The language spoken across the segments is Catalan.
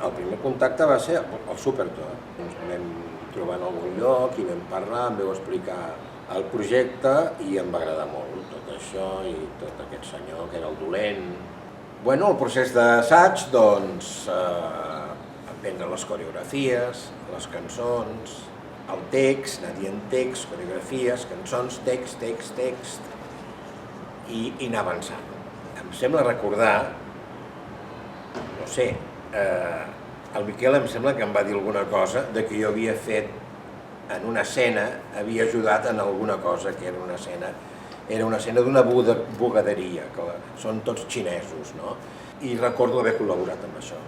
El primer contacte va ser el Superto. Ens vam trobar en algun lloc i vam parlar, em vau explicar el projecte i em va agradar molt tot això i tot aquest senyor que era el dolent. Bueno, el procés d'assaig, doncs, aprendre les coreografies, les cançons, el text, anar dient text, coreografies, cançons, text, i anar avançant. Em sembla recordar, no sé, el Miquel em sembla que em va dir alguna cosa de que jo havia fet en una escena, havia ajudat en alguna cosa que era una escena d'una bugaderia, que són tots xinesos, no? I recordo haver col·laborat amb això.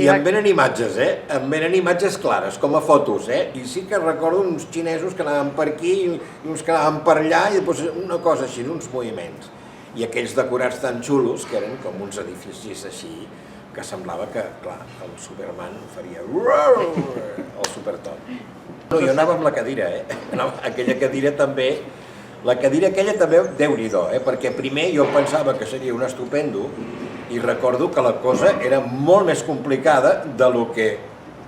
I em venen imatges, em venen imatges clares, com a fotos, i sí que recordo uns xinesos que anaven per aquí i uns que anaven per allà i després una cosa així, uns moviments. I aquells decorats tan xulos que eren com uns edificis així, que semblava que, clar, el Superman faria el Superton. No, jo anava amb la cadira, aquella cadira també, la cadira aquella també, Déu-n'hi-do, perquè primer jo pensava que seria un estupendo i recordo que la cosa era molt més complicada del que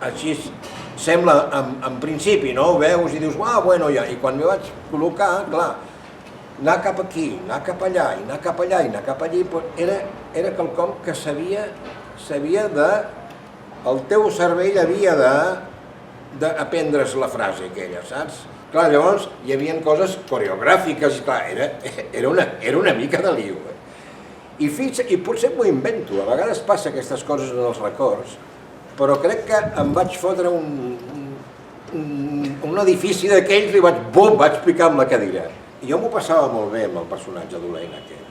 així sembla en principi, no? Ho veus i dius, bueno, ja, i quan m'hi vaig col·locar, clar, anar cap aquí, anar cap allà, i anar cap allà, i anar cap allí, era quelcom que s'havia de... El teu cervell havia d'aprendre's la frase aquella, saps? Clar, llavors hi havia coses coreogràfiques, clar, era una mica de lío. I potser m'ho invento, a vegades passa aquestes coses en els records, però crec que em vaig fotre un edifici d'aquells i vaig picar amb la cadira. I jo m'ho passava molt bé amb el personatge dolent aquest.